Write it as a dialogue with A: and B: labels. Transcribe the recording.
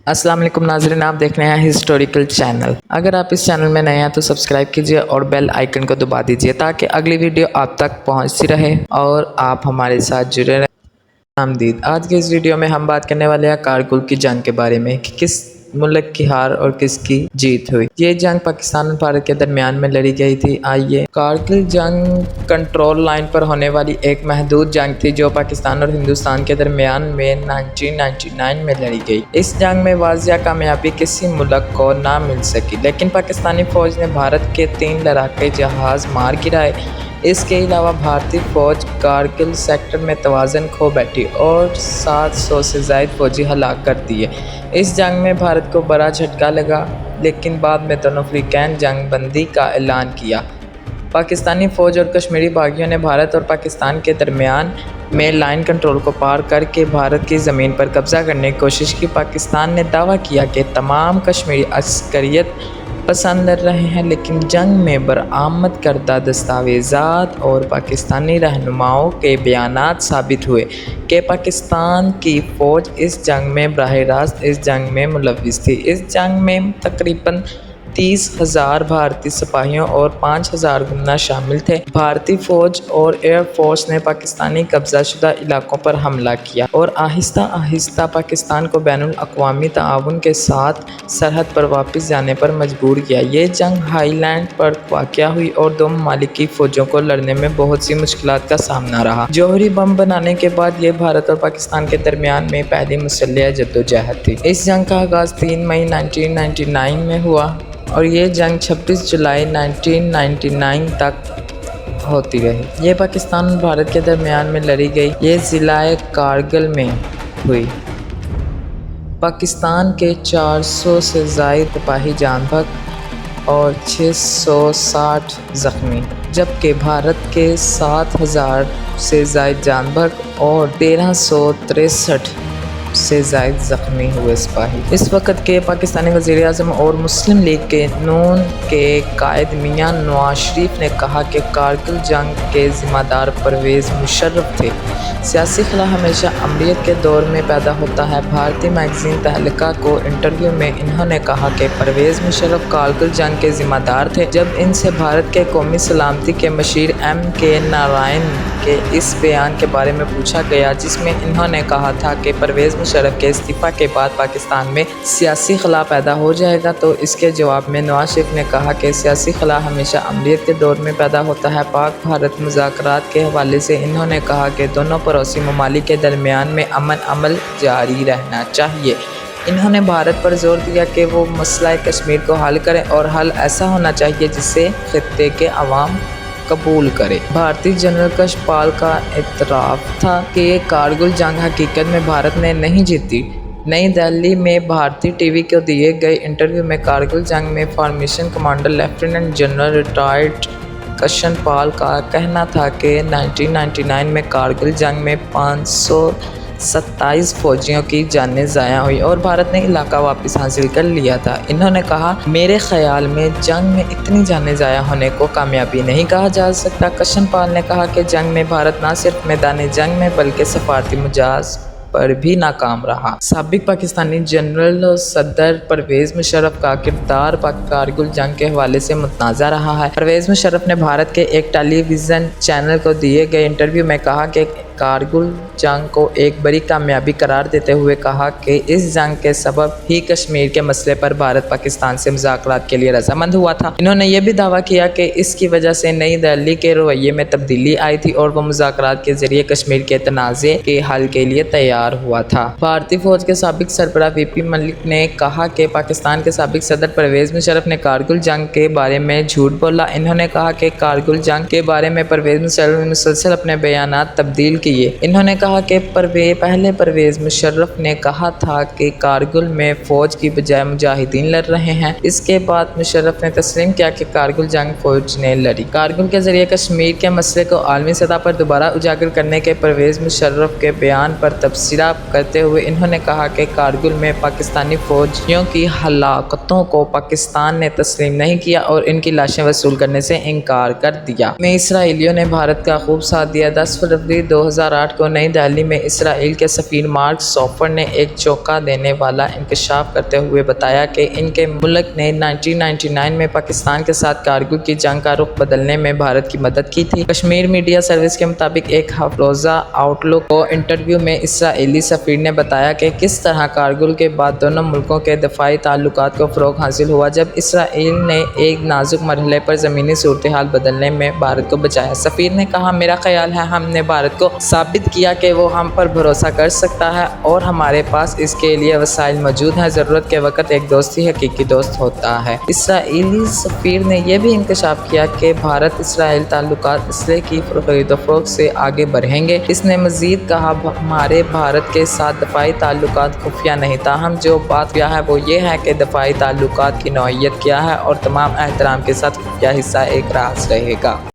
A: السلام علیکم ناظرین، آپ دیکھ رہے ہیں ہسٹوریکل چینل۔ اگر آپ اس چینل میں نئے ہیں تو سبسکرائب کیجئے اور بیل آئیکن کو دبا دیجئے تاکہ اگلی ویڈیو آپ تک پہنچتی رہے اور آپ ہمارے ساتھ جڑے رہیں۔ آمدید۔ آج کے اس ویڈیو میں ہم بات کرنے والے ہیں کارگل کی جنگ کے بارے میں کہ کس ملک کی ہار اور کس کی جیت ہوئی۔ یہ جنگ پاکستان اور بھارت کے درمیان میں لڑی گئی تھی۔ آئیے، کارگل جنگ کنٹرول لائن پر ہونے والی ایک محدود جنگ تھی جو پاکستان اور ہندوستان کے درمیان میں 1999 میں لڑی گئی۔ اس جنگ میں واضح کامیابی کسی ملک کو نہ مل سکی، لیکن پاکستانی فوج نے بھارت کے 3 لڑاکے جہاز مار گرائے۔ اس کے علاوہ بھارتی فوج کارگل سیکٹر میں توازن کھو بیٹھی اور 700 سے زائد فوجی ہلاک کر دیے۔ اس جنگ میں بھارت کو بڑا جھٹکا لگا، لیکن بعد میں دونوں فریقین جنگ بندی کا اعلان کیا۔ پاکستانی فوج اور کشمیری باغیوں نے بھارت اور پاکستان کے درمیان میں لائن کنٹرول کو پار کر کے بھارت کی زمین پر قبضہ کرنے کی کوشش کی۔ پاکستان نے دعویٰ کیا کہ تمام کشمیری عسکریت پسند لڑ رہے ہیں، لیکن جنگ میں برآمد کردہ دستاویزات اور پاکستانی رہنماؤں کے بیانات ثابت ہوئے کہ پاکستان کی فوج اس جنگ میں براہ راست اس جنگ میں ملوث تھی۔ اس جنگ میں تقریباً 30,000 بھارتی سپاہیوں اور 5,000 گمنہ شامل تھے۔ بھارتی فوج اور ایئر فورس نے پاکستانی قبضہ شدہ علاقوں پر حملہ کیا اور آہستہ آہستہ پاکستان کو بین الاقوامی تعاون کے ساتھ سرحد پر واپس جانے پر مجبور کیا۔ یہ جنگ ہائی لینڈ پر واقع ہوئی اور دو ممالک کی فوجوں کو لڑنے میں بہت سی مشکلات کا سامنا رہا۔ جوہری بم بنانے کے بعد یہ بھارت اور پاکستان کے درمیان میں پہلی مسلح جدوجہد تھی۔ اس جنگ کا آغاز 3 مئی 1999 میں ہوا اور یہ جنگ 26 جولائی 1999 تک ہوتی رہی۔ یہ پاکستان اور بھارت کے درمیان میں لڑی گئی۔ یہ ضلع کارگل میں ہوئی۔ پاکستان کے 400 سے زائد سپاہی جان بحق اور 660 زخمی، جبکہ بھارت کے 7,000 سے زائد جان بحق اور 1,363 سے زائد زخمی ہوئے سپاہی۔ اس وقت کے پاکستانی وزیر اعظم اور مسلم لیگ نون کے قائد میاں نواز شریف نے کہا کہ کارگل جنگ کے ذمہ دار پرویز مشرف تھے۔ سیاسی خلا ہمیشہ امریت کے دور میں پیدا ہوتا ہے۔ بھارتی میگزین تہلکہ کو انٹرویو میں انہوں نے کہا کہ پرویز مشرف کارگل جنگ کے ذمہ دار تھے۔ جب ان سے بھارت کے قومی سلامتی کے مشیر ایم کے نارائن کے اس بیان کے بارے میں پوچھا گیا جس میں انہوں نے کہا تھا کہ پرویز مشرف کے استعفیٰ کے بعد پاکستان میں سیاسی خلا پیدا ہو جائے گا، تو اس کے جواب میں نواز شریف نے کہا کہ سیاسی خلا ہمیشہ امریت کے دور میں پیدا ہوتا ہے۔ پاک بھارت مذاکرات کے حوالے سے انہوں نے کہا کہ دونوں پڑوسی ممالک کے درمیان میں عمل جاری رہنا چاہیے۔ انہوں نے بھارت پر زور دیا کہ وہ مسئلہ کشمیر کو حل کرے اور حل ایسا ہونا چاہیے جسے خطے کے عوام قبول کرے۔ بھارتی جنرل کش پال کا اعتراف تھا کہ یہ کارگل جنگ حقیقت میں بھارت نے نہیں جیتی۔ نئی دہلی میں بھارتی ٹی وی کو دیے گئے انٹرویو میں کارگل جنگ میں formation commander lieutenant general retired Kishan Pal کا کہنا تھا کہ 1999 میں کارگل جنگ میں 527 فوجیوں کی جانیں ضائع ہوئی اور بھارت نے علاقہ واپس حاصل کر لیا تھا۔ انہوں نے کہا، میرے خیال میں جنگ میں اتنی جانیں ضائع ہونے کو کامیابی نہیں کہا جا سکتا۔ کشن پال نے کہا کہ جنگ میں بھارت نہ صرف میدان جنگ میں بلکہ سفارتی مجاز پر بھی ناکام رہا۔ سابق پاکستانی جنرل و صدر پرویز مشرف کا کردار کارگل جنگ کے حوالے سے متنازع رہا ہے۔ پرویز مشرف نے بھارت کے ایک ٹیلی ویژن چینل کو دیے گئے انٹرویو میں کہا کہ کارگل جنگ کو ایک بڑی کامیابی قرار دیتے ہوئے کہا کہ اس جنگ کے سبب ہی کشمیر کے مسئلے پر بھارت پاکستان سے مذاکرات کے لیے رضامند ہوا تھا۔ انہوں نے یہ بھی دعویٰ کیا کہ اس کی وجہ سے نئی دہلی کے رویے میں تبدیلی آئی تھی اور وہ مذاکرات کے ذریعے کشمیر کے تنازع کے حل کے لیے تیار ہوا تھا۔ بھارتی فوج کے سابق سربراہ وی پی ملک نے کہا کہ پاکستان کے سابق صدر پرویز مشرف نے کارگل جنگ کے بارے میں جھوٹ بولا۔ انہوں نے کہا کہ کارگل جنگ کے بارے میں پرویز مشرف نے مسلسل اپنے بیانات تبدیل کیے۔ انہوں نے کہا کہ پہلے پرویز مشرف نے کہا تھا کہ کارگل میں فوج کی بجائے مجاہدین لڑ رہے ہیں۔ اس کے بعد مشرف نے تسلیم کیا کہ کارگل جنگ فوج نے لڑی۔ کارگل کے ذریعے کشمیر کے مسئلے کو عالمی سطح پر دوبارہ اجاگر کرنے کے پرویز مشرف کے بیان پر تبصرہ کرتے ہوئے انہوں نے کہا کہ کارگل میں پاکستانی فوجیوں کی ہلاکتوں کو پاکستان نے تسلیم نہیں کیا اور ان کی لاشیں وصول کرنے سے انکار کر دیا۔ میں اسرائیلیوں نے بھارت کا خوب ساتھ دیا۔ 10 فروری 2000 2008 کو نئی دہلی میں اسرائیل کے سفیر مارک سوفر نے ایک چونکا دینے والا انکشاف کرتے ہوئے بتایا کہ ان کے ملک نے 1999 میں پاکستان کے ساتھ کارگل کی جنگ کا رخ بدلنے میں بھارت کی مدد کی تھی۔ کشمیر میڈیا سروس کے مطابق ایک روزہ آؤٹ لک کو انٹرویو میں اسرائیلی سفیر نے بتایا کہ کس طرح کارگل کے بعد دونوں ملکوں کے دفاعی تعلقات کو فروغ حاصل ہوا جب اسرائیل نے ایک نازک مرحلے پر زمینی صورتحال بدلنے میں بھارت کو بچایا۔ سفیر نے کہا، میرا خیال ہے ہم نے بھارت کو ثابت کیا کہ وہ ہم پر بھروسہ کر سکتا ہے اور ہمارے پاس اس کے لیے وسائل موجود ہیں۔ ضرورت کے وقت ایک دوست ہی حقیقی دوست ہوتا ہے۔ اسرائیلی سفیر نے یہ بھی انکشاف کیا کہ بھارت اسرائیل تعلقات اسلحے کی خرید و فروخت سے آگے بڑھیں گے۔ اس نے مزید کہا، ہمارے بھارت کے ساتھ دفاعی تعلقات خفیہ نہیں، تاہم جو بات خفیہ ہے وہ یہ ہے کہ دفاعی تعلقات کی نوعیت کیا ہے اور تمام احترام کے ساتھ خفیہ حصہ ایک راز رہے گا۔